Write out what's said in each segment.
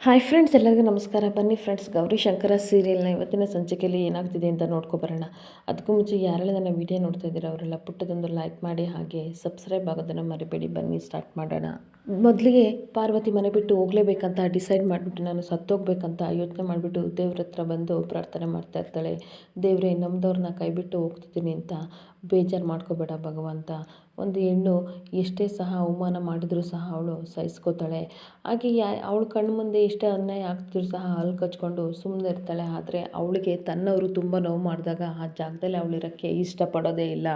Hi friends, ಎಲ್ಲರಿಗೂ ನಮಸ್ಕಾರ. ಬನ್ನಿ ಫ್ರೆಂಡ್ಸ್, ಗೌರಿ ಶಂಕರ ಸೀರಿಯಲ್ನ ಇವತ್ತಿನ ಸಂಚಿಕೆಯಲ್ಲಿ ಏನಾಗ್ತಿದೆ ಅಂತ ನೋಡ್ಕೊಬರೋಣ. ಅದಕ್ಕೂ ಮುಂಚೆ ಯಾರೆಲ್ಲ ನನ್ನ ವಿಡಿಯೋ ನೋಡ್ತಾ ಇದ್ದೀರಾ ಅವರೆಲ್ಲ ಪುಟ್ಟದೊಂದು ಲೈಕ್ ಮಾಡಿ, ಹಾಗೆ ಸಬ್ಸ್ಕ್ರೈಬ್ ಆಗೋದನ್ನು ಮರಿಬೇಡಿ. ಬನ್ನಿ ಸ್ಟಾರ್ಟ್ ಮಾಡೋಣ. ಮೊದಲಿಗೆ ಪಾರ್ವತಿ ಮನೆ ಬಿಟ್ಟು ಹೋಗಲೇಬೇಕಂತ ಡಿಸೈಡ್ ಮಾಡಿಬಿಟ್ಟು, ನಾನು ಸತ್ತೋಗ್ಬೇಕಂತ ಯೋಚನೆ ಮಾಡಿಬಿಟ್ಟು ದೇವ್ರ ಹತ್ರ ಬಂದು ಪ್ರಾರ್ಥನೆ ಮಾಡ್ತಾ ಇರ್ತಾಳೆ. ದೇವರೇ, ನಮ್ಮದವ್ರನ್ನ ಕೈ ಬಿಟ್ಟು ಹೋಗ್ತಿದ್ದೀನಿ ಅಂತ ಬೇಜಾರು ಮಾಡ್ಕೋಬೇಡ ಭಗವಂತ. ಒಂದು ಹೆಣ್ಣು ಎಷ್ಟೇ ಸಹ ಅವಮಾನ ಮಾಡಿದರೂ ಸಹ ಅವಳು ಸಹಿಸ್ಕೋತಾಳೆ. ಹಾಗೆ ಅವಳ ಕಣ್ಣು ಮುಂದೆ ಎಷ್ಟೇ ಅನ್ಯಾಯ ಆಗ್ತಿದ್ರು ಸಹ ಹಲ್ಲು ಕಚ್ಕೊಂಡು ಸುಮ್ಮನೆ ಇರ್ತಾಳೆ. ಆದರೆ ಅವಳಿಗೆ ತನ್ನವರು ತುಂಬ ನೋವು ಮಾಡಿದಾಗ ಆ ಜಾಗದಲ್ಲಿ ಅವಳಿರೋಕ್ಕೆ ಇಷ್ಟಪಡೋದೇ ಇಲ್ಲ.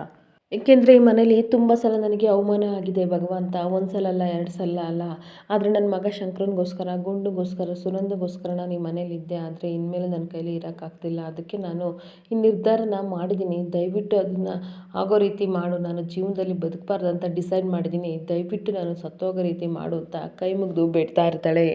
ಏಕೆಂದರೆ ಈ ಮನೇಲಿ ತುಂಬ ಸಲ ನನಗೆ ಅವಮಾನ ಆಗಿದೆ ಭಗವಂತ. ಒಂದು ಸಲ ಅಲ್ಲ, 2 ಸಲ ಅಲ್ಲ. ಆದರೆ ನನ್ನ ಮಗ ಶಂಕರನಿಗೋಸ್ಕರ, ಗುಂಡುಗೋಸ್ಕರ, ಸುನಂದಗೋಸ್ಕರ ನಾನು ಈ ಮನೇಲಿದ್ದೆ. ಆದರೆ ಇನ್ಮೇಲೆ ನನ್ನ ಕೈಲಿ ಇರೋಕ್ಕಾಗ್ತಿಲ್ಲ. ಅದಕ್ಕೆ ನಾನು ಈ ನಿರ್ಧಾರನ ಮಾಡಿದ್ದೀನಿ. ದಯವಿಟ್ಟು ಅದನ್ನು ಆಗೋ ರೀತಿ ಮಾಡು. ನಾನು ಜೀವನದಲ್ಲಿ ಬದುಕಬಾರ್ದು ಅಂತ ಡಿಸೈಡ್ ಮಾಡಿದ್ದೀನಿ. ದಯವಿಟ್ಟು ನಾನು ಸತ್ತೋಗೋ ರೀತಿ ಮಾಡು ಅಂತ ಕೈ ಮುಗಿದು ಬೇಡ್ತಾ ಇರ್ತಾಳೆ.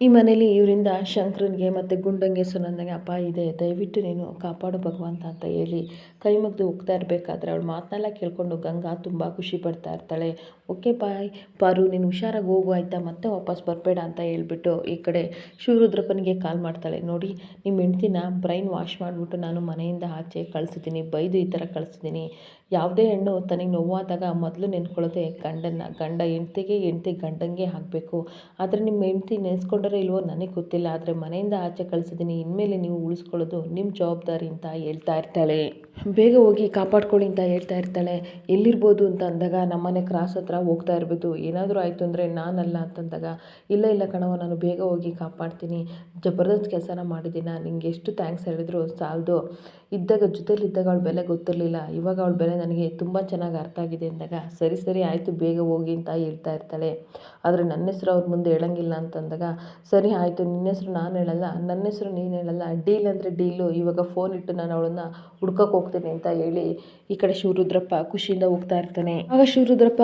ಈ ಮನೇಲಿ ಇವರಿಂದ ಶಂಕರನಿಗೆ ಮತ್ತು ಗುಂಡಂಗೆ ಸುನಂದಗೆ ಅಪಾಯ ಇದೆ. ದಯವಿಟ್ಟು ನೀನು ಕಾಪಾಡು ಭಗವಂತ ಅಂತ ಹೇಳಿ ಕೈ ಮುಗಿದು ಹೋಗ್ತಾ ಇರಬೇಕಾದ್ರೆ ಅವಳು ಮಾತನ್ನೆಲ್ಲ ಕೇಳಿಕೊಂಡು ಗಂಗಾ ತುಂಬ ಖುಷಿ ಪಡ್ತಾ ಇರ್ತಾಳೆ. ಓಕೆ ಬಾಯ್ ಪಾರು, ನೀನು ಹುಷಾರಾಗಿ ಹೋಗು ಆಯಿತಾ, ಮತ್ತೆ ವಾಪಸ್ ಬರಬೇಡ ಅಂತ ಹೇಳ್ಬಿಟ್ಟು ಈ ಕಡೆ ಶಿವರುದ್ರಪ್ಪನಿಗೆ ಕಾಲ್ ಮಾಡ್ತಾಳೆ. ನೋಡಿ, ನಿಮ್ಮ ಹೆಂಡ್ತಿನ ಬ್ರೈನ್ ವಾಶ್ ಮಾಡಿಬಿಟ್ಟು ನಾನು ಮನೆಯಿಂದ ಆಚೆ ಕಳಿಸಿದ್ದೀನಿ, ಬೈದು ಈ ಥರ ಕಳಿಸಿದ್ದೀನಿ. ಯಾವುದೇ ಹೆಣ್ಣು ತನಗೆ ನೋವಾದಾಗ ಮೊದಲು ನೆನ್ಕೊಳ್ಳೋದೆ ಗಂಡನ. ಗಂಡ ಹೆಂಡ್ತಿಗೆ, ಹೆಂಡ್ತಿ ಗಂಡಂಗೆ ಆಗಬೇಕು. ಆದರೆ ನಿಮ್ಮ ಹೆಂಡ್ತಿ ನೆನೆಸ್ಕೊಂಡ್ರೆ ಇಲ್ವೋ ನನಗೆ ಗೊತ್ತಿಲ್ಲ. ಆದರೆ ಮನೆಯಿಂದ ಆಚೆ ಕಳಿಸಿದ್ದೀನಿ, ಇನ್ಮೇಲೆ ನೀವು ಉಳಿಸ್ಕೊಳ್ಳೋದು ನಿಮ್ಮ ಜವಾಬ್ದಾರಿ ಅಂತ ಹೇಳ್ತಾ ಇರ್ತಾಳೆ. ಬೇಗ ಹೋಗಿ ಕಾಪಾಡ್ಕೊಳ್ಳಿ ಅಂತ ಹೇಳ್ತಾ ಇರ್ತಾಳೆ. ಎಲ್ಲಿರ್ಬೋದು ಅಂತ ಅಂದಾಗ ನಮ್ಮನೆ ಕ್ರಾಸ್ ಹತ್ರ ಹೋಗ್ತಾ ಇರ್ಬೋದು. ಏನಾದರೂ ಆಯಿತು ಅಂದರೆ ನಾನಲ್ಲ ಅಂತಂದಾಗ, ಇಲ್ಲ ಇಲ್ಲ ಕಣವ, ನಾನು ಬೇಗ ಹೋಗಿ ಕಾಪಾಡ್ತೀನಿ, ಜಬರ್ದಸ್ತ್ ಕೆಲಸನ ಮಾಡಿದ್ದೀನ, ನಿಂಗೆ ಎಷ್ಟು ಥ್ಯಾಂಕ್ಸ್ ಹೇಳಿದ್ರು ಸಾಲದು. ಜೊತೆಲಿದ್ದಾಗ ಅವಳ ಬೆಲೆ ಗೊತ್ತಿರಲಿಲ್ಲ, ಇವಾಗ ಅವಳ ಬೆಲೆ ನನಗೆ ತುಂಬ ಚೆನ್ನಾಗಿ ಅರ್ಥ ಆಗಿದೆ ಅಂದಾಗ, ಸರಿ ಸರಿ ಆಯಿತು ಬೇಗ ಹೋಗಿ ಅಂತ ಹೇಳ್ತಾ ಇರ್ತಾಳೆ. ಆದರೆ ನನ್ನ ಹೆಸರು ಅವ್ರ ಮುಂದೆ ಹೇಳಂಗಿಲ್ಲ ಅಂತಂದಾಗ, ಸರಿ ಆಯಿತು, ನಿನ್ನ ಹೆಸರು ನಾನು ಹೇಳಲ್ಲ, ನನ್ನ ಹೆಸರು ನೀನು ಹೇಳಲ್ಲ, ಡೀಲ್ ಅಂದರೆ ಡೀಲು, ಇವಾಗ ಫೋನ್ ಇಟ್ಟು ನಾನು ಅವಳನ್ನು ಹುಡ್ಕೋಕೆ ಹೋಗ್ತೀನಿ ಅಂತ ಹೇಳಿ ಈ ಕಡೆ ಶಿವರುದ್ರಪ್ಪ ಖುಷಿಯಿಂದ ಹೋಗ್ತಾ ಇರ್ತಾನೆ. ಆಗ ಶಿವರುದ್ರಪ್ಪ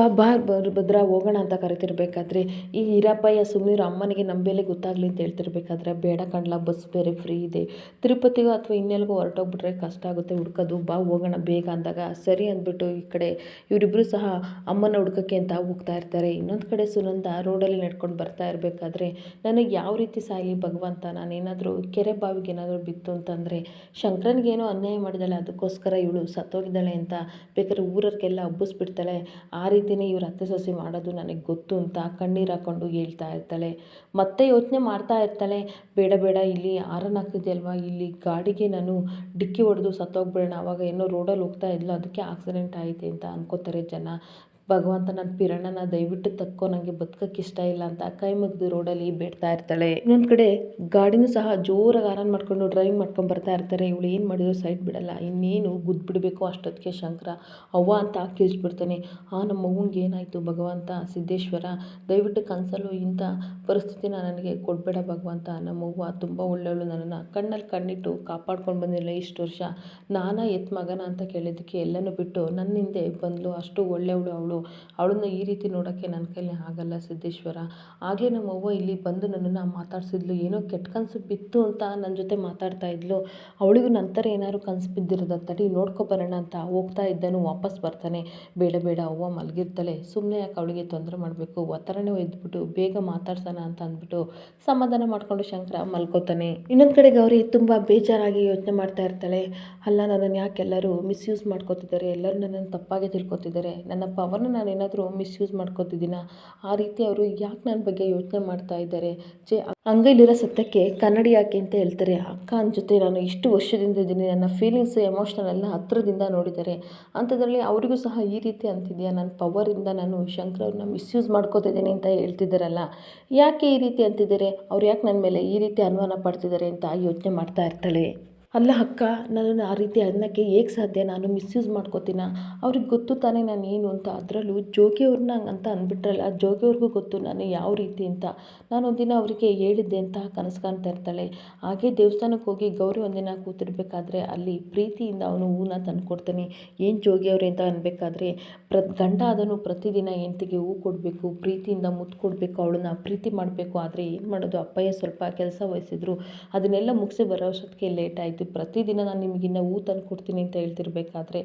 ಭದ್ರ ಹೋಗೋಣ ಅಂತ ಕರಿತಿರ್ಬೇಕಾದ್ರೆ, ಈ ಈರಪ್ಪಯ್ಯ ಸುಮ್ಮನಿರೋ, ಅಮ್ಮನಿಗೆ ನಮ್ಮ ಬೆಲೆ ಗೊತ್ತಾಗಲಿ ಅಂತ ಹೇಳ್ತಿರ್ಬೇಕಾದ್ರೆ, ಬೇಡ ಕಣ್ಲ, ಬಸ್ ಬೇರೆ ಫ್ರೀ ಇದೆ, ತಿರುಪತಿಗೋ ಅಥವಾ ಇನ್ನೆಲ್ಗೋ ಹೊರಟೋಗ್ಬಿಟ್ರೆ ಕಷ್ಟ ಆಗುತ್ತೆ ಹುಡ್ಕೋದು, ಬಾ ಹೋಗೋಣ ಬೇಗ ಅಂದಾಗ ಸರಿ ಅಂದ್ಬಿಟ್ಟು ಈ ಕಡೆ ಇವರಿಬ್ಬರು ಸಹ ಅಮ್ಮನ ಹುಡ್ಕೋಕ್ಕೆ ಅಂತ ಹೋಗ್ತಾ ಇರ್ತಾರೆ. ಇನ್ನೊಂದು ಕಡೆ ಸುನಂದ ರೋಡಲ್ಲಿ ನಡ್ಕೊಂಡು ಬರ್ತಾ ಇರಬೇಕಾದ್ರೆ, ನನಗೆ ಯಾವ ರೀತಿ ಸಾಯಲಿ ಭಗವಂತ, ನಾನೇನಾದರೂ ಕೆರೆ ಬಾವಿಗೆ ಏನಾದರೂ ಬಿತ್ತು ಅಂತಂದರೆ, ಶಂಕರನಿಗೇನೋ ಅನ್ಯಾಯ ಮಾಡಿದಾಳೆ ಅದಕ್ಕೋಸ್ಕರ ಇವಳು ಸತ್ತೋಗಿದ್ದಾಳೆ ಅಂತ ಬೇಕಾದ್ರೆ ಊರವ್ರಿಗೆಲ್ಲ ಹಬ್ಬಿಸ್ಬಿಡ್ತಾಳೆ. ಆ ರೀತಿಯೇ ಇವ್ರ ಅತ್ತೆ ಸೊಸೆ ಮಾಡೋದು ನನಗೆ ಗೊತ್ತು ಅಂತ ಕಣ್ಣೀರು ಹಾಕ್ಕೊಂಡು ಹೇಳ್ತಾ ಇರ್ತಾಳೆ. ಮತ್ತೆ ಯೋಚನೆ ಮಾಡ್ತಾ ಇರ್ತಾಳೆ, ಬೇಡ ಬೇಡ, ಇಲ್ಲಿ ಆರನ್ ಆಗ್ತಿದೆಯಲ್ವಾ, ಇಲ್ಲಿ ಗಾಡಿಗೆ ನಾನು ಡಿಕ್ಕಿ ಹೊಡೆದು ಸತ್ತೋಗ್ಬಿಡೋಣ, ಆವಾಗ ಏನೋ ರೋಡಲ್ಲಿ ಹೋಗ್ತಾ ಇದ್ಲು ಅದಕ್ಕೆ ಆಕ್ಸಿಡೆಂಟ್ ಆಯಿತು ಅಂತ ಅನ್ಕೋತಾರೆ ಜನ. ಭಗವಂತ, ನನ್ನ ಪಿರಣನ ದಯವಿಟ್ಟು ತಕ್ಕೋ, ನನಗೆ ಬದುಕೋಕ್ಕೆ ಇಷ್ಟ ಇಲ್ಲ ಅಂತ ಕೈ ಮುಗಿದು ರೋಡಲ್ಲಿ ಬೇಡ್ತಾ ಇರ್ತಾಳೆ. ಇನ್ನೊಂದು ಕಡೆ ಗಾಡಿನೂ ಸಹ ಜೋರಾಗಿ ಆರನ್ ಮಾಡ್ಕೊಂಡು ಡ್ರೈವಿಂಗ್ ಮಾಡ್ಕೊಂಡು ಬರ್ತಾ ಇರ್ತಾರೆ. ಇವಳು ಏನು ಮಾಡಿದ್ರು ಸೈಡ್ ಬಿಡಲ್ಲ. ಇನ್ನೇನು ಬಿಡಬೇಕು ಅಷ್ಟೊತ್ತಿಗೆ ಶಂಕರ ಅವ್ವ ಅಂತ ಕಿರ್ಚ್ಬಿಡ್ತಾನೆ. ನಮ್ಮ ಅವ್ವಂಗೆ ಏನಾಯಿತು ಭಗವಂತ, ಸಿದ್ದೇಶ್ವರ ದಯವಿಟ್ಟು ಕನಸಲ್ಲೂ ಇಂಥ ಪರಿಸ್ಥಿತಿನ ನನಗೆ ಕೊಡಬೇಡ ಭಗವಂತ. ನಮ್ಮವ್ವ ತುಂಬ ಒಳ್ಳೆಯವಳು, ನನ್ನನ್ನು ಕಣ್ಣಲ್ಲಿ ಕಣ್ಣಿಟ್ಟು ಕಾಪಾಡ್ಕೊಂಡು ಬಂದಿಲ್ಲ ಇಷ್ಟು ವರ್ಷ. ನಾನಾ ಎತ್ ಮಗನ ಅಂತ ಕೇಳಿದ್ದಕ್ಕೆ ಎಲ್ಲನೂ ಬಿಟ್ಟು ನನ್ನ ಹಿಂದೆ ಬಂದಳು. ಅಷ್ಟು ಒಳ್ಳೆಯವಳು ಅವಳನ್ನು ಈ ರೀತಿ ನೋಡೋಕ್ಕೆ ನನ್ನ ಕೈಲಿ ಆಗಲ್ಲ ಸಿದ್ದೇಶ್ವರ. ಆಗಲೇ ನಮ್ಮವ್ವ ಇಲ್ಲಿ ಬಂದು ನನ್ನನ್ನು ಮಾತಾಡ್ಸಿದ್ಲು, ಏನೋ ಕೆಟ್ಟ ಕನಸು ಬಿತ್ತು ಅಂತ ನನ್ನ ಜೊತೆ ಮಾತಾಡ್ತಾ ಇದ್ಲು. ಅವಳಿಗೂ ನಂತರ ಏನಾದ್ರು ಕನಸು ಬಿದ್ದಿರೋದ ತಡಿ ನೋಡ್ಕೊಬರೋಣ ಅಂತ ಹೋಗ್ತಾ ಇದ್ದನು. ವಾಪಸ್ ಬರ್ತಾನೆ. ಬೇಡ ಬೇಡ, ಅವ್ವ ಮಲಗಿರ್ತಾಳೆ, ಸುಮ್ಮನೆ ಯಾಕೆ ಅವಳಿಗೆ ತೊಂದರೆ ಮಾಡಬೇಕು, ಒತ್ತಡನೇ ಎದ್ಬಿಟ್ಟು ಬೇಗ ಮಾತಾಡ್ಸೋಣ ಅಂತ ಅಂದ್ಬಿಟ್ಟು ಸಮಾಧಾನ ಮಾಡಿಕೊಂಡು ಶಂಕರ ಮಲ್ಕೋತಾನೆ. ಇನ್ನೊಂದು ಕಡೆ ಗೌರಿ ತುಂಬ ಬೇಜಾರಾಗಿ ಯೋಚನೆ ಮಾಡ್ತಾ ಇರ್ತಾಳೆ. ಅಲ್ಲ, ನನ್ನನ್ನು ಯಾಕೆ ಎಲ್ಲರೂ ಮಿಸ್ಯೂಸ್ ಮಾಡ್ಕೋತಿದ್ದಾರೆ, ಎಲ್ಲರೂ ನನ್ನನ್ನು ತಪ್ಪಾಗಿ ತಿಳ್ಕೊತಿದ್ದಾರೆ, ನನ್ನ ಪವರ್ನ ನಾನು ಏನಾದರೂ ಮಿಸ್ಯೂಸ್ ಮಾಡ್ಕೋತಿದ್ದೀನ, ಆ ರೀತಿ ಅವರು ಯಾಕೆ ನನ್ನ ಬಗ್ಗೆ ಯೋಚನೆ ಮಾಡ್ತಾ ಇದ್ದಾರೆ. ಅಂಗೈಲಿರೋ ಸತ್ಯಕ್ಕೆ ಕನ್ನಡಿ ಯಾಕೆ ಅಂತ ಹೇಳ್ತಾರೆ. ಅಕ್ಕನ ಜೊತೆ ನಾನು ಇಷ್ಟು ವರ್ಷದಿಂದ ಇದ್ದೀನಿ, ನನ್ನ ಫೀಲಿಂಗ್ಸ್ ಎಮೋಷ್ನಲ್ ಎಲ್ಲ ಹತ್ರದಿಂದ ನೋಡಿದ್ದಾರೆ. ಅಂಥದ್ರಲ್ಲಿ ಅವರಿಗೂ ಸಹ ಈ ರೀತಿ ಅಂತಿದೆಯಾ, ನನ್ನ ಪವರಿಂದ ನಾನು ಶಂಕರ್ ಅವ್ರನ್ನ ಮಿಸ್ಯೂಸ್ ಮಾಡ್ಕೋತಿದ್ದೀನಿ ಅಂತ ಹೇಳ್ತಿದ್ದಾರಲ್ಲ, ಯಾಕೆ ಈ ರೀತಿ ಅಂತಿದ್ದಾರೆ, ಅವ್ರು ಯಾಕೆ ನನ್ನ ಮೇಲೆ ಈ ರೀತಿ ಅನುಮಾನ ಪಡ್ತಿದ್ದಾರೆ ಅಂತ ಯೋಚನೆ ಮಾಡ್ತಾ ಇರ್ತಾಳೆ. ಅಲ್ಲ ಅಕ್ಕ, ನನ್ನನ್ನು ಆ ರೀತಿ ಅನ್ನೋಕ್ಕೆ ಹೇಗೆ ಸಾಧ್ಯ, ನಾನು ಮಿಸ್ಯೂಸ್ ಮಾಡ್ಕೋತೀನ, ಅವ್ರಿಗೆ ಗೊತ್ತು ತಾನೇ ನಾನು ಏನು ಅಂತ. ಅದರಲ್ಲೂ ಜೋಗಿಯವ್ರನ್ನ ಅಂತ ಅಂದ್ಬಿಟ್ರಲ್ಲ, ಜೋಗಿಯವ್ರಿಗೂ ಗೊತ್ತು ನಾನು ಯಾವ ರೀತಿ ಅಂತ. ನಾನೊಂದಿನ ಅವರಿಗೆ ಹೇಳಿದ್ದೆ ಅಂತ ಕನಸು ಕಾಣ್ತಾ ಇರ್ತಾಳೆ. ಹಾಗೆ ದೇವಸ್ಥಾನಕ್ಕೆ ಹೋಗಿ ಗೌರಿ ಒಂದಿನ ಕೂತಿರ್ಬೇಕಾದ್ರೆ ಅಲ್ಲಿ ಪ್ರೀತಿಯಿಂದ ಅವನು ಹೂನ ತಂದುಕೊಡ್ತಾನೆ. ಏನು ಜೋಗಿಯವ್ರೆ ಅಂತ ಅನ್ಬೇಕಾದ್ರೆ, ಗಂಡ ಅದನ್ನು ಪ್ರತಿದಿನ ಹೆಂಡ್ತಿಗೆ ಹೂ ಕೊಡಬೇಕು, ಪ್ರೀತಿಯಿಂದ ಮುತ್ತು ಕೊಡಬೇಕು, ಅವಳನ್ನ ಪ್ರೀತಿ ಮಾಡಬೇಕು. ಆದರೆ ಏನು ಮಾಡೋದು, ಅಪ್ಪಯ್ಯ ಸ್ವಲ್ಪ ಕೆಲಸ ವಹಿಸಿದ್ರು, ಅದನ್ನೆಲ್ಲ ಮುಗಿಸಿ ಬರೋ ಅಷ್ಟೊತ್ತಿಗೆ ಲೇಟ್ ಆಯಿತು. ಇರ್ತೀವಿ, ಪ್ರತಿದಿನ ನಾನು ನಿಮಗಿನ್ನ ಹೂ ತಂದು ಕೊಡ್ತೀನಿ ಅಂತ ಹೇಳ್ತಿರ್ಬೇಕಾದ್ರೆ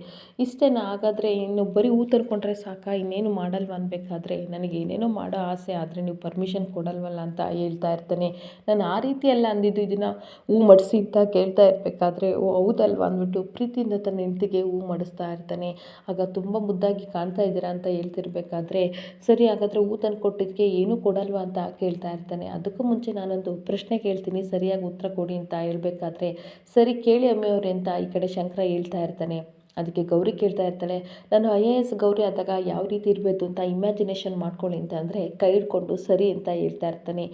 ಇಷ್ಟೇನಾ? ಹಾಗಾದರೆ ಇನ್ನು ಬರೀ ಹೂ ತಂದ್ಕೊಂಡ್ರೆ ಸಾಕಾ, ಇನ್ನೇನು ಮಾಡಲ್ವ ಅನ್ಬೇಕಾದ್ರೆ ನನಗೆ ಏನೇನೋ ಮಾಡೋ ಆಸೆ, ಆದರೆ ನೀವು ಪರ್ಮಿಷನ್ ಕೊಡಲ್ವಲ್ಲ ಅಂತ ಹೇಳ್ತಾ ಇರ್ತಾನೆ. ನಾನು ಆ ರೀತಿ ಎಲ್ಲ ಅಂದಿದ್ದು, ಇದನ್ನು ಹೂ ಮಾಡಿಸಿ ಅಂತ ಕೇಳ್ತಾ ಇರಬೇಕಾದ್ರೆ ಓ ಹೌದಲ್ವ ಅಂದ್ಬಿಟ್ಟು ಪ್ರೀತಿಯಿಂದ ತನ್ನ ಹೆಂಡತಿಗೆ ಹೂ ಮಾಡಿಸ್ತಾ ಇರ್ತಾನೆ. ಆಗ ತುಂಬ ಮುದ್ದಾಗಿ ಕಾಣ್ತಾ ಇದ್ದೀರಾ ಅಂತ ಹೇಳ್ತಿರ್ಬೇಕಾದ್ರೆ ಸರಿ ಹಾಗಾದರೆ ಹೂ ತಂದು ಕೊಟ್ಟಿದ್ದಕ್ಕೆ ಏನೂ ಕೊಡಲ್ವಾ ಅಂತ ಕೇಳ್ತಾ ಇರ್ತಾನೆ. ಅದಕ್ಕೂ ಮುಂಚೆ ನಾನೊಂದು ಪ್ರಶ್ನೆ ಕೇಳ್ತೀನಿ, ಸರಿಯಾಗಿ ಉತ್ತರ ಕೊಡಿ ಅಂತ ಹೇಳ್ಬೇಕಾದ್ರೆ ಸರಿ ಕೇಳಿ ಅಮ್ಮಿಯವ್ರೆ ಅಂತ ಈ ಕಡೆ ಶಂಕರ ಹೇಳ್ತಾ ಇರ್ತಾನೆ. ಅದಕ್ಕೆ ಗೌರಿ ಕೇಳ್ತಾ ಇರ್ತಾಳೆ, ನಾನು IAS ಗೌರಿ ಆದಾಗ ಯಾವ ರೀತಿ ಇರಬೇಕು ಅಂತ ಇಮ್ಯಾಜಿನೇಷನ್ ಮಾಡ್ಕೊಳ್ಳಿ ಅಂತ ಅಂದರೆ ಕೈ ಹಿಡ್ಕೊಂಡು ಸರಿ ಅಂತ ಹೇಳ್ತಾ ಇರ್ತಾನೆ.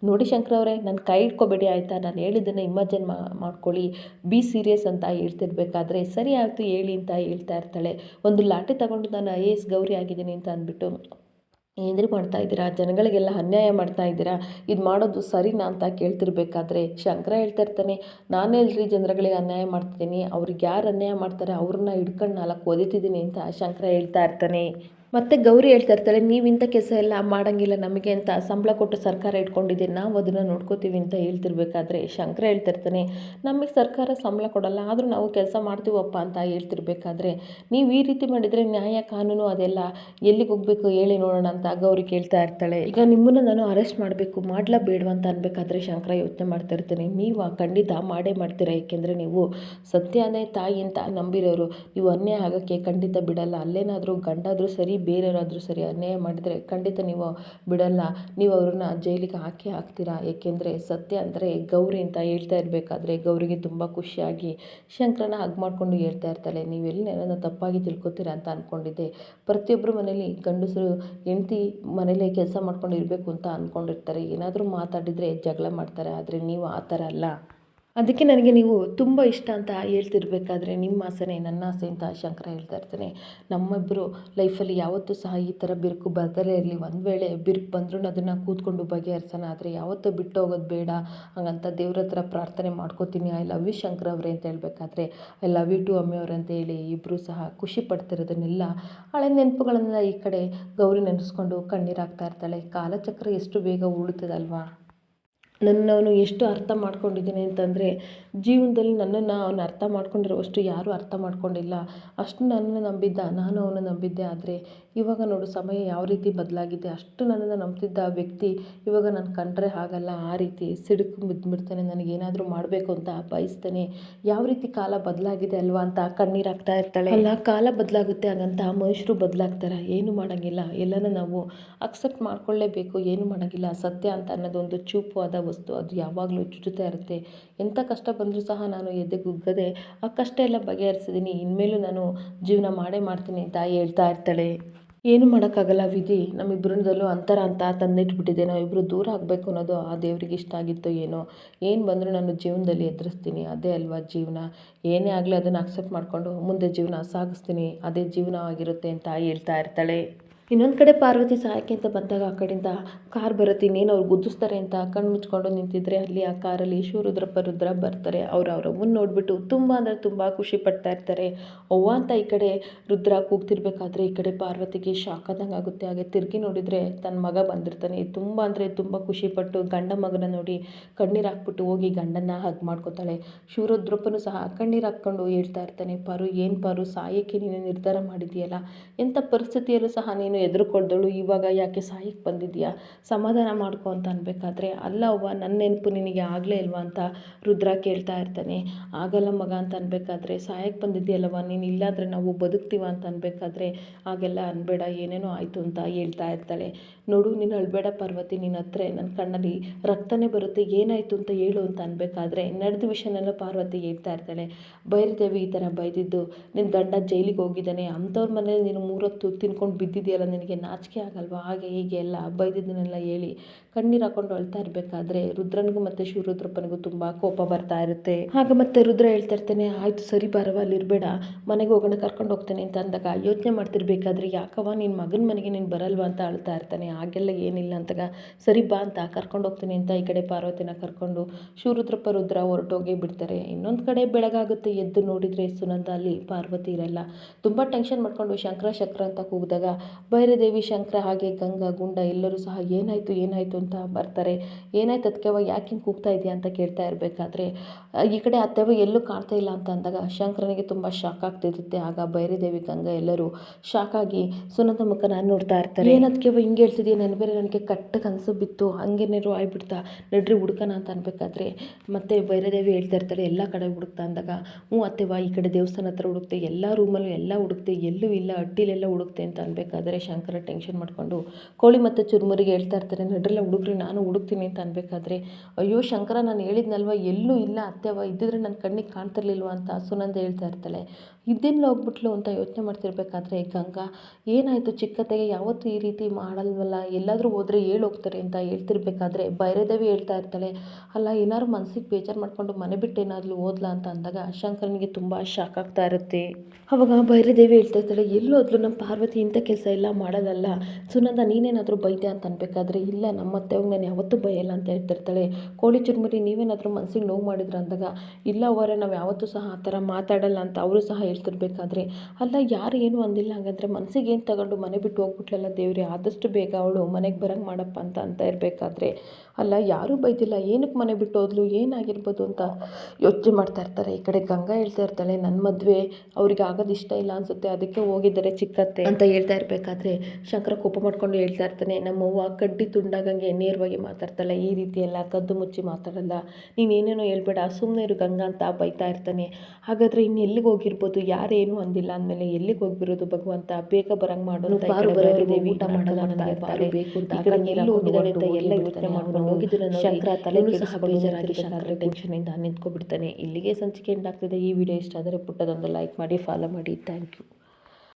ನೋಡಿ ಶಂಕರ ಅವರೇ, ನನ್ನ ಕೈ ಹಿಡ್ಕೊಬೇಡಿ ಆಯಿತಾ, ನಾನು ಹೇಳಿದ್ದನ್ನು ಇಮ್ಯಾಜಿನ್ ಮಾಡ್ಕೊಳ್ಳಿ, ಬಿ ಸೀರಿಯಸ್ ಅಂತ ಹೇಳ್ತಿರ್ಬೇಕಾದ್ರೆ ಸರಿ ಆಯಿತು ಹೇಳಿ ಅಂತ ಹೇಳ್ತಾ ಇರ್ತಾಳೆ. ಒಂದು ಲಾಠಿ ತಗೊಂಡು ನಾನು IAS ಗೌರಿ ಆಗಿದ್ದೀನಿ ಅಂತ ಅಂದ್ಬಿಟ್ಟು ಏನ್ರಿ ಮಾಡ್ತಾ ಇದ್ದೀರಾ, ಜನಗಳಿಗೆಲ್ಲ ಅನ್ಯಾಯ ಮಾಡ್ತಾ ಇದ್ದೀರಾ, ಇದು ಮಾಡೋದು ಸರಿನಾ ಅಂತ ಕೇಳ್ತಿರ್ಬೇಕಾದ್ರೆ ಶಂಕರ ಹೇಳ್ತಾ ಇರ್ತಾನೆ, ನಾನೆಲ್ರಿ ಜನಗಳಿಗೆ ಅನ್ಯಾಯ ಮಾಡ್ತಿದ್ದೀನಿ, ಅವ್ರಿಗೆ ಯಾರು ಅನ್ಯಾಯ ಮಾಡ್ತಾರೆ ಅವ್ರನ್ನ ಹಿಡ್ಕೊಂಡು 4 ಒದಿತಿದ್ದೀನಿ ಅಂತ ಶಂಕರ ಹೇಳ್ತಾ ಇರ್ತಾನೆ. ಮತ್ತು ಗೌರಿ ಹೇಳ್ತಾ ಇರ್ತಾಳೆ, ನೀವು ಇಂಥ ಕೆಲಸ ಎಲ್ಲ ಮಾಡೋಂಗಿಲ್ಲ ನಮಗೆ ಅಂತ ಸಂಬಳ ಕೊಟ್ಟು ಸರ್ಕಾರ ಇಟ್ಕೊಂಡಿದೆ, ನಾವು ಅದನ್ನು ನೋಡ್ಕೋತೀವಿ ಅಂತ ಹೇಳ್ತಿರ್ಬೇಕಾದ್ರೆ ಶಂಕರ ಹೇಳ್ತಿರ್ತಾನೆ, ನಮಗೆ ಸರ್ಕಾರ ಸಂಬಳ ಕೊಡಲ್ಲ ಆದರೂ ನಾವು ಕೆಲಸ ಮಾಡ್ತೀವಪ್ಪ ಅಂತ ಹೇಳ್ತಿರ್ಬೇಕಾದ್ರೆ ನೀವು ಈ ರೀತಿ ಮಾಡಿದರೆ ನ್ಯಾಯ ಕಾನೂನು ಅದೆಲ್ಲ ಎಲ್ಲಿಗೆ ಹೋಗಬೇಕು ಹೇಳಿ ನೋಡೋಣ ಅಂತ ಗೌರಿ ಕೇಳ್ತಾ ಇರ್ತಾಳೆ. ಈಗ ನಿಮ್ಮನ್ನು ನಾನು ಅರೆಸ್ಟ್ ಮಾಡಬೇಕು, ಮಾಡ್ಲಾ ಬೇಡವಾ ಅಂತ ಅನ್ಬೇಕಾದ್ರೆ ಶಂಕರ ಯೋಚನೆ ಮಾಡ್ತಾ ಇರ್ತಾನೆ, ನೀವು ಖಂಡಿತ ಮಾಡೇ ಮಾಡ್ತೀರಾ, ಏಕೆಂದರೆ ನೀವು ಸತ್ಯನೇ ತಾಯಿ ಅಂತ ನಂಬಿರೋರು, ನೀವು ಅನ್ಯಾಯ ಆಗೋಕ್ಕೆ ಖಂಡಿತ ಬಿಡಲ್ಲ, ಅಲ್ಲೇನಾದರೂ ಗಂಡಾದರೂ ಸರಿ ಬೇರೆಯವರಾದರೂ ಸರಿ ಅನ್ಯಾಯ ಮಾಡಿದರೆ ಖಂಡಿತ ನೀವು ಬಿಡಲ್ಲ, ನೀವು ಅವ್ರನ್ನ ಜೈಲಿಗೆ ಹಾಕ್ತೀರಾ, ಏಕೆಂದರೆ ಸತ್ಯ ಅಂದರೆ ಗೌರಿ ಅಂತ ಹೇಳ್ತಾ ಇರಬೇಕಾದ್ರೆ ಗೌರಿಗೆ ತುಂಬ ಖುಷಿಯಾಗಿ ಶಂಕರನ ಹಗ್ ಮಾಡಿಕೊಂಡು ಹೇಳ್ತಾ ಇರ್ತಾಳೆ, ನೀವೆಲ್ಲಿ ನನ್ನ ತಪ್ಪಾಗಿ ತಿಳ್ಕೊತೀರಾ ಅಂತ ಅಂದ್ಕೊಂಡಿದ್ದೆ, ಪ್ರತಿಯೊಬ್ಬರು ಮನೇಲಿ ಗಂಡಸರು ಹೆಂಡತಿ ಮನೇಲಿ ಕೆಲಸ ಮಾಡ್ಕೊಂಡು ಇರಬೇಕು ಅಂತ ಅಂದ್ಕೊಂಡಿರ್ತಾರೆ, ಏನಾದರೂ ಮಾತಾಡಿದರೆ ಜಗಳ ಮಾಡ್ತಾರೆ, ಆದರೆ ನೀವು ಆ ಥರ ಅಲ್ಲ, ಅದಕ್ಕೆ ನನಗೆ ನೀವು ತುಂಬ ಇಷ್ಟ ಅಂತ ಹೇಳ್ತಿರ್ಬೇಕಾದ್ರೆ ನಿಮ್ಮ ಆಸೆನೇ ನನ್ನ ಆಸೆ ಅಂತ ಶಂಕರ ಹೇಳ್ತಾ ಇರ್ತಾನೆ. ನಮ್ಮಿಬ್ಬರು ಲೈಫಲ್ಲಿ ಯಾವತ್ತೂ ಸಹ ಈ ಥರ ಬಿರುಕು ಬರ್ದಲೇ ಇರಲಿ, ಒಂದು ವೇಳೆ ಬಿರುಕು ಬಂದ್ರೂ ಅದನ್ನು ಕೂತ್ಕೊಂಡು ಬಗೆಹರಿಸೋಣ, ಆದರೆ ಯಾವತ್ತೂ ಬಿಟ್ಟು ಹೋಗೋದು ಬೇಡ, ಹಾಗಂತ ದೇವ್ರ ಹತ್ರ ಪ್ರಾರ್ಥನೆ ಮಾಡ್ಕೋತೀನಿ, ಐ ಲವ್ ಯು ಶಂಕರ ಅವರೇ ಅಂತ ಹೇಳ್ಬೇಕಾದ್ರೆ ಐ ಲವ್ ಯು ಟು ಅಮ್ಮಿಯವ್ರೆ ಅಂತ ಹೇಳಿ ಇಬ್ಬರು ಸಹ ಖುಷಿ ಪಡ್ತಿರೋದನ್ನೆಲ್ಲ ಹಳೆ ನೆನಪುಗಳನ್ನೆಲ್ಲ ಈ ಕಡೆ ಗೌರಿ ನೆನೆಸ್ಕೊಂಡು ಕಣ್ಣೀರಾಗ್ತಾ ಇರ್ತಾಳೆ. ಕಾಲಚಕ್ರ ಎಷ್ಟು ಬೇಗ ಉರುಳುತ್ತದಲ್ವಾ, ನನ್ನವನು ಎಷ್ಟು ಅರ್ಥ ಮಾಡ್ಕೊಂಡಿದ್ದೀನಿ ಅಂತಂದರೆ ಜೀವನದಲ್ಲಿ ನನ್ನನ್ನು ಅವನು ಅರ್ಥ ಮಾಡ್ಕೊಂಡಿರೋವಷ್ಟು ಯಾರೂ ಅರ್ಥ ಮಾಡ್ಕೊಂಡಿಲ್ಲ, ಅಷ್ಟು ನನ್ನನ್ನು ನಂಬಿದ್ದ, ನಾನು ಅವನು ನಂಬಿದ್ದೆ, ಆದರೆ ಇವಾಗ ನೋಡು ಸಮಯ ಯಾವ ರೀತಿ ಬದಲಾಗಿದೆ, ಅಷ್ಟು ನನ್ನನ್ನು ನಂಬ್ತಿದ್ದ ವ್ಯಕ್ತಿ ಇವಾಗ ನಾನು ಕಂಡ್ರೆ ಆಗಲ್ಲ, ಆ ರೀತಿ ಸಿಡುಕು ಬಿದ್ದುಬಿಡ್ತಾನೆ, ನನಗೇನಾದರೂ ಮಾಡಬೇಕು ಅಂತ ಬಯಸ್ತಾನೆ, ಯಾವ ರೀತಿ ಕಾಲ ಬದಲಾಗಿದೆ ಅಲ್ವಾ ಅಂತ ಕಣ್ಣೀರಾಗ್ತಾ ಇರ್ತಾಳೆ. ಅಲ್ಲ ಕಾಲ ಬದಲಾಗುತ್ತೆ ಹಾಗಂತ ಮನುಷ್ಯರು ಬದಲಾಗ್ತಾರೆ, ಏನು ಮಾಡೋಂಗಿಲ್ಲ, ಎಲ್ಲನೂ ನಾವು ಅಕ್ಸೆಪ್ಟ್ ಮಾಡ್ಕೊಳ್ಳೇಬೇಕು, ಏನು ಮಾಡೋಂಗಿಲ್ಲ, ಸತ್ಯ ಅಂತ ಅನ್ನೋದೊಂದು ಚೂಪವಾದ ವಸ್ತು, ಅದು ಯಾವಾಗಲೂ ಚುಚ್ಚುತ್ತಾ ಇರುತ್ತೆ, ಎಂಥ ಕಷ್ಟ ಬಂದರೂ ಸಹ ನಾನು ಎದೆಗುಗ್ಗದೆ ಆ ಕಷ್ಟ ಎಲ್ಲ ಬಗೆಹರಿಸಿದ್ದೀನಿ, ಇನ್ಮೇಲೂ ನಾನು ಜೀವನ ಮಾಡೇ ಮಾಡ್ತೀನಿ ಅಂತ ಹೇಳ್ತಾ ಇರ್ತಾಳೆ. ಏನು ಮಾಡೋಕ್ಕಾಗಲ್ಲ, ವಿಧಿ ನಮ್ಮಿಬ್ಬರದಲ್ಲೂ ಅಂತರ ಅಂತ ತಂದಿಟ್ಬಿಟ್ಟಿದೆ, ನಾವಿಬ್ಬರು ದೂರ ಆಗಬೇಕು ಅನ್ನೋದು ಆ ದೇವ್ರಿಗೆ ಇಷ್ಟ ಆಗಿತ್ತೋ ಏನೋ, ಏನು ಬಂದರೂ ನಾನು ಜೀವನದಲ್ಲಿ ಎದುರಿಸ್ತೀನಿ, ಅದೇ ಅಲ್ವಾ ಜೀವನ, ಏನೇ ಆಗಲಿ ಅದನ್ನು ಅಕ್ಸೆಪ್ಟ್ ಮಾಡಿಕೊಂಡು ಮುಂದೆ ಜೀವನ ಸಾಗಿಸ್ತೀನಿ, ಅದೇ ಜೀವನವಾಗಿರುತ್ತೆ ಅಂತ ಹೇಳ್ತಾ ಇರ್ತಾಳೆ. ಇನ್ನೊಂದು ಕಡೆ ಪಾರ್ವತಿ ಸಹಾಯಕ್ಕೆ ಅಂತ ಬಂದಾಗ ಆ ಕಡೆಯಿಂದ ಕಾರ್ ಬರುತ್ತೆ, ಇನ್ನೇನು ಅವ್ರು ಗುದ್ದಿಸ್ತಾರೆ ಅಂತ ಕಣ್ಣು ಮುಚ್ಕೊಂಡು ನಿಂತಿದ್ರೆ ಅಲ್ಲಿ ಆ ಕಾರಲ್ಲಿ ರುದ್ರ ಬರ್ತಾರೆ. ಅವ್ರ ಅವ್ವನ್ನ ನೋಡಿಬಿಟ್ಟು ತುಂಬ ಅಂದರೆ ತುಂಬ ಖುಷಿ ಪಡ್ತಾ ಇರ್ತಾರೆ. ಅವ್ವ ಅಂತ ಈ ಕಡೆ ರುದ್ರ ಕೂಗ್ತಿರ್ಬೇಕಾದ್ರೆ ಈ ಕಡೆ ಪಾರ್ವತಿಗೆ ಶಾಕ್ ಆದಂಗೆ ಆಗುತ್ತೆ. ಹಾಗೆ ತಿರುಗಿ ನೋಡಿದರೆ ತನ್ನ ಮಗ ಬಂದಿರ್ತಾನೆ. ತುಂಬ ಅಂದರೆ ತುಂಬ ಖುಷಿಪಟ್ಟು ಗಂಡ ಮಗನ ನೋಡಿ ಕಣ್ಣೀರು ಹಾಕ್ಬಿಟ್ಟು ಹೋಗಿ ಗಂಡನ್ನ ಹಗ್ ಮಾಡ್ಕೋತಾಳೆ. ಶಿವರುದ್ರಪ್ಪನೂ ಸಹ ಕಣ್ಣೀರು ಹಾಕ್ಕೊಂಡು ಹೇಳ್ತಾ ಇರ್ತಾನೆ, ಪಾರು ಏನು ಪಾರು, ಸಾಯಕ್ಕೆ ನೀನು ನಿರ್ಧಾರ ಮಾಡಿದೆಯಲ್ಲ, ಎಂಥ ಪರಿಸ್ಥಿತಿಯಲ್ಲೂ ಸಹ ನೀನು ಎದುರುಕೊಳ್ದಳು, ಇವಾಗ ಯಾಕೆ ಸಾಯಕ್ಕೆ ಬಂದಿದ್ಯಾ, ಸಮಾಧಾನ ಮಾಡ್ಕೊ ಅಂತ ಅನ್ಬೇಕಾದ್ರೆ ಅಲ್ಲ ಅವ್ವ ನನ್ನ ನೆನಪು ನಿನಗೆ ಆಗಲೇ ಇಲ್ವಾ ಅಂತ ರುದ್ರ ಕೇಳ್ತಾ ಇರ್ತಾನೆ. ಆಗಲ್ಲ ಮಗ ಅಂತ ಅನ್ಬೇಕಾದ್ರೆ ಸಾಯಕ್ಕೆ ಬಂದಿದ್ಯಲ್ಲವ, ನೀನು ಇಲ್ಲಾಂದರೆ ನಾವು ಬದುಕ್ತೀವ ಅಂತ ಅನ್ಬೇಕಾದ್ರೆ ಹಾಗೆಲ್ಲ ಅನ್ಬೇಡ, ಏನೇನೋ ಆಯಿತು ಅಂತ ಹೇಳ್ತಾ ಇರ್ತಾಳೆ. ನೋಡು ನೀನು ಅಳ್ಬೇಡ ಪಾರ್ವತಿ, ನಿನ್ನ ಹತ್ರ ನನ್ನ ಕಣ್ಣಲ್ಲಿ ರಕ್ತನೇ ಬರುತ್ತೆ, ಏನಾಯಿತು ಅಂತ ಹೇಳು ಅಂತ ಅನ್ಬೇಕಾದ್ರೆ ನಡೆದ ವಿಷಯನೆಲ್ಲ ಪಾರ್ವತಿ ಹೇಳ್ತಾ ಇರ್ತಾಳೆ. ಬೈರದೇವಿ ಈ ಥರ ಬೈದಿದ್ದು, ನಿನ್ನ ಗಂಡ ಜೈಲಿಗೆ ಹೋಗಿದ್ದಾನೆ, ಅಂಥವ್ರ ಮನೇಲಿ ನೀನು 3 ಹೊತ್ತು ತಿನ್ಕೊಂಡು ಬಿದ್ದಿದೆಯಲ್ಲ, ನಿನಗೆ ನಾಚಿಕೆ ಆಗಲ್ವಾ, ಹಾಗೆ ಹೀಗೆ ಎಲ್ಲ ಬೈದಿದ್ದನ್ನೆಲ್ಲ ಹೇಳಿ ಕಣ್ಣೀರು ಹಾಕೊಂಡು ಅಳ್ತಾ ಇರಬೇಕಾದ್ರೆ ರುದ್ರನಿಗೂ ಮತ್ತು ಶಿವರುದ್ರಪ್ಪನಿಗೂ ತುಂಬ ಕೋಪ ಬರ್ತಾ ಇರುತ್ತೆ. ಆಗ ಮತ್ತೆ ರುದ್ರ ಹೇಳ್ತಾ ಇರ್ತಾನೆ, ಆಯಿತು ಸರಿ ಬಾರವ, ಅಲ್ಲಿರಬೇಡ, ಮನೆಗೆ ಹೋಗೋಣ, ಕರ್ಕೊಂಡು ಹೋಗ್ತೇನೆ ಅಂತ ಅಂದಾಗ ಯೋಚನೆ ಮಾಡ್ತಿರ್ಬೇಕಾದ್ರೆ ಯಾಕವ ನಿನ್ನ ಮಗನ ಮನೆಗೆ ನೀನು ಬರಲ್ವಾ ಅಂತ ಅಳ್ತಾ ಇರ್ತಾನೆ. ಹಾಗೆಲ್ಲ ಏನಿಲ್ಲ ಅಂತಾಗ ಸರಿ ಬಾ ಅಂತ ಕರ್ಕೊಂಡು ಹೋಗ್ತೀನಿ ಅಂತ ಈ ಕಡೆ ಪಾರ್ವತಿನ ಕರ್ಕೊಂಡು ಶಿವರುದ್ರಪ್ಪ ರುದ್ರ ಹೊರಟೋಗೇ ಬಿಡ್ತಾರೆ. ಇನ್ನೊಂದು ಕಡೆ ಬೆಳಗಾಗುತ್ತೆ, ಎದ್ದು ನೋಡಿದರೆ ಸುನಂದ ಅಲ್ಲಿ ಪಾರ್ವತಿ ಇರಲ್ಲ. ತುಂಬ ಟೆನ್ಷನ್ ಮಾಡ್ಕೊಂಡು ಶಂಕರ ಅಂತ ಕೂಗಿದಾಗ ಭೈರದೇವಿ, ಶಂಕರ ಹಾಗೆ ಗಂಗಾ, ಗುಂಡ ಎಲ್ಲರೂ ಸಹ ಏನಾಯಿತು ಅಂತ ಬರ್ತಾರೆ. ಏನಾಯ್ತು ಅದಕ್ಕೆವ, ಯಾಕೆ ಹಿಂಗೆ ಕೂಗ್ತಾ ಇದೆಯಾ ಅಂತ ಕೇಳ್ತಾ ಇರಬೇಕಾದ್ರೆ ಈ ಕಡೆ ಅತ್ತೆವ ಎಲ್ಲೂ ಕಾಣ್ತಾ ಇಲ್ಲ ಅಂತ ಅಂದಾಗ ಶಂಕರನಿಗೆ ತುಂಬ ಶಾಕ್ ಆಗ್ತಿರುತ್ತೆ. ಆಗ ಭೈರದೇವಿ, ಗಂಗಾ ಎಲ್ಲರೂ ಶಾಕ್ ಆಗಿ ಸುನಂದ ಮುಖನ ನೋಡ್ತಾ ಇರ್ತಾರೆ. ಏನದಕ್ಕೆವ ಹಿಂಗೆ ಹೇಳ್ತಿದೀಯ, ನನಗೆ ಕಟ್ಟ ಕನಸು ಬಿತ್ತು, ಹಂಗೇನಾರು ಆಗ್ಬಿಡ್ತಾ, ನಡ್ರಿ ಹುಡ್ಕನ ಅಂತ ಅನ್ಬೇಕಾದ್ರೆ ಮತ್ತೆ ಭೈರದೇವಿ ಹೇಳ್ತಾ ಇರ್ತಾಳೆ ಎಲ್ಲ ಕಡೆ ಹುಡುಕ್ತಾ ಅಂದಾಗ, ಹ್ಞೂ ಅತ್ತೆವ ಈ ಕಡೆ ದೇವಸ್ಥಾನ ಹತ್ರ ಹುಡುಕ್ತೆ, ಎಲ್ಲ ರೂಮಲ್ಲೂ ಎಲ್ಲ ಹುಡುಕ್ತೆ, ಎಲ್ಲೂ ಇಲ್ಲ, ಅಡ್ಡಿಲೆಲ್ಲ ಹುಡುಕ್ತೆ ಅಂತ ಅನ್ಬೇಕಾದ್ರೆ ಶಂಕರ ಟೆನ್ಷನ್ ಮಾಡ್ಕೊಂಡು ಕೋಳಿ ಮತ್ತು ಚುರುಮುರಿಗೆ ಹೇಳ್ತಾ ಇರ್ತಾರೆ, ನಡ್ರಲ್ಲ ಹುಡುಗ್ರಿ ನಾನು ಹುಡುಕ್ತೀನಿ ಅಂತ ಅನ್ಬೇಕಾದ್ರೆ, ಅಯ್ಯೋ ಶಂಕರ ನಾನು ಹೇಳಿದ್ನಲ್ವ ಎಲ್ಲೂ ಇಲ್ಲ ಅತ್ತೆವ, ಇದ್ದಿದ್ರೆ ನನ್ನ ಕಣ್ಣಿಗೆ ಕಾಣ್ತಿರ್ಲಿಲ್ವ ಅಂತ ಸುನಂದ ಹೇಳ್ತಾ ಇರ್ತಾಳೆ. ಇದೆಲ್ಲ ಹೋಗ್ಬಿಟ್ಲು ಅಂತ ಯೋಚನೆ ಮಾಡ್ತಿರ್ಬೇಕಾದ್ರೆ ಗಂಗಾ, ಏನಾಯಿತು ಚಿಕ್ಕತ್ತೆಗೆ, ಯಾವತ್ತೂ ಈ ರೀತಿ ಮಾಡಲ್ವಲ್ಲ, ಎಲ್ಲಾದರೂ ಹೋದರೆ ಹೋಗ್ತಾರೆ ಅಂತ ಹೇಳ್ತಿರ್ಬೇಕಾದ್ರೆ ಭೈರದೇವಿ ಹೇಳ್ತಾ ಇರ್ತಾಳೆ, ಅಲ್ಲ ಏನಾದ್ರು ಮನ್ಸಿಗೆ ಬೇಜಾರು ಮಾಡ್ಕೊಂಡು ಮನೆ ಬಿಟ್ಟು ಏನಾದರೂ ಓದ್ಲಾ ಅಂತ ಅಂದಾಗ ಶಂಕರನಿಗೆ ತುಂಬ ಶಾಕ್ ಆಗ್ತಾ ಇರುತ್ತೆ. ಅವಾಗ ಭೈರದೇವಿ ಹೇಳ್ತಾ ಇರ್ತಾಳೆ, ಎಲ್ಲೋದ್ಲು ನಮ್ಮ ಪಾರ್ವತಿ, ಇಂಥ ಕೆಲಸ ಎಲ್ಲ ಮಾಡೋದಲ್ಲ, ಸುನಂದ ನೀನೇನಾದರೂ ಬೈದೆ ಅಂತ ಅನ್ಬೇಕಾದ್ರೆ, ಇಲ್ಲ ನಮ್ಮ ಅತ್ತೆವಾಗ ನಾನು ಯಾವತ್ತೂ ಬೈಯಲ್ಲ ಅಂತ ಹೇಳ್ತಿರ್ತಾಳೆ. ಕೋಳಿ ಚುರುಮುರಿ ನೀವೇನಾದರೂ ಮನ್ಸಿಗೆ ನೋವು ಮಾಡಿದ್ರ ಅಂದಾಗ, ಇಲ್ಲ ಅವರೇ ನಾವು ಯಾವತ್ತೂ ಸಹ ಆ ಥರ ಮಾತಾಡಲ್ಲ ಅಂತ ಅವರು ಸಹ ಹೇಳ್ತಿರ್ಬೇಕಾದ್ರೆ, ಅಲ್ಲ ಯಾರು ಏನು ಅಂದಿಲ್ಲ, ಹಾಗಂದ್ರೆ ಮನ್ಸಿಗೆ ಏನು ತಗೊಂಡು ಮನೆ ಬಿಟ್ಟು ಹೋಗ್ಬಿಟ್ಲಲ್ಲ ದೇವ್ರೆ, ಆದಷ್ಟು ಬೇಗ ಅವಳು ಮನೆಗೆ ಬರಂಗೆ ಮಾಡಪ್ಪ ಅಂತ ಇರಬೇಕಾದ್ರೆ, ಅಲ್ಲ ಯಾರೂ ಬೈದಿಲ್ಲ, ಏನಕ್ಕೆ ಮನೆ ಬಿಟ್ಟು ಹೋದ್ಲು, ಏನಾಗಿರ್ಬೋದು ಅಂತ ಯೋಚನೆ ಮಾಡ್ತಾ ಇರ್ತಾರೆ. ಈ ಕಡೆ ಗಂಗಾ ಹೇಳ್ತಾ ಇರ್ತಾಳೆ, ನನ್ನ ಮದುವೆ ಅವ್ರಿಗೆ ಆಗೋದು ಇಷ್ಟ ಇಲ್ಲ ಅನಿಸುತ್ತೆ, ಅದಕ್ಕೆ ಹೋಗಿದ್ದಾರೆ ಚಿಕ್ಕತ್ತೆ ಅಂತ ಹೇಳ್ತಾ ಇರಬೇಕಾದ್ರೆ ಶಂಕರ ಕೋಪ ಮಾಡ್ಕೊಂಡು ಹೇಳ್ತಾ ಇರ್ತಾನೆ, ನಮ್ಮವ್ವ ಕಡ್ಡಿ ತುಂಡಾಗಂಗೆ ನೇರವಾಗಿ ಮಾತಾಡ್ತಾಳೆ, ಈ ರೀತಿ ಎಲ್ಲ ಕದ್ದು ಮುಚ್ಚಿ ಮಾತಾಡಲ್ಲ, ನೀನೇನೇನೋ ಹೇಳ್ಬೇಡ ಸುಮ್ಮನೆ ಇರು ಗಂಗಾ ಅಂತ ಬೈತಾ ಇರ್ತಾನೆ. ಹಾಗಾದರೆ ಇನ್ನು ಎಲ್ಲಿಗೆ ಹೋಗಿರ್ಬೋದು, ಯಾರೇನು ಅಂದಿಲ್ಲ ಅಂದಮೇಲೆ ಎಲ್ಲಿಗೆ ಹೋಗ್ಬಿರೋದು ಭಗವಂತ, ಬೇಗ ಬರಂಗೆ ಮಾಡು ಅಂತ ದೇವಿ ಊಟ ಮಾಡೋದು ನನಗೆ ಬಾರು ಬೇಕು ಅಂತ ಎಲ್ಲಿ ಹೋಗಿದ್ದಾಳೆ ಅಂತ ಎಲ್ಲ ಯೋಚನೆ ಮಾಡ್ಕೊಂಡು ಹೋಗಿದ್ರು. ಶಂಕರ ತಲೆ ಸಹ ಬೇಜಾರಾಗಿ ಶಂಕರ ಟೆನ್ಷನಿಂದ ನಿಂತ್ಕೊಬಿಡ್ತಾನೆ. ಇಲ್ಲಿಗೆ ಸಂಚಿಕೆ ಎಂಡ್ ಆಗ್ತಿದೆ. ಈ ವಿಡಿಯೋ ಇಷ್ಟ ಆದರೆ ಪುಟ್ಟದೊಂದು ಲೈಕ್ ಮಾಡಿ, ಫಾಲೋ ಮಾಡಿ. Thank you.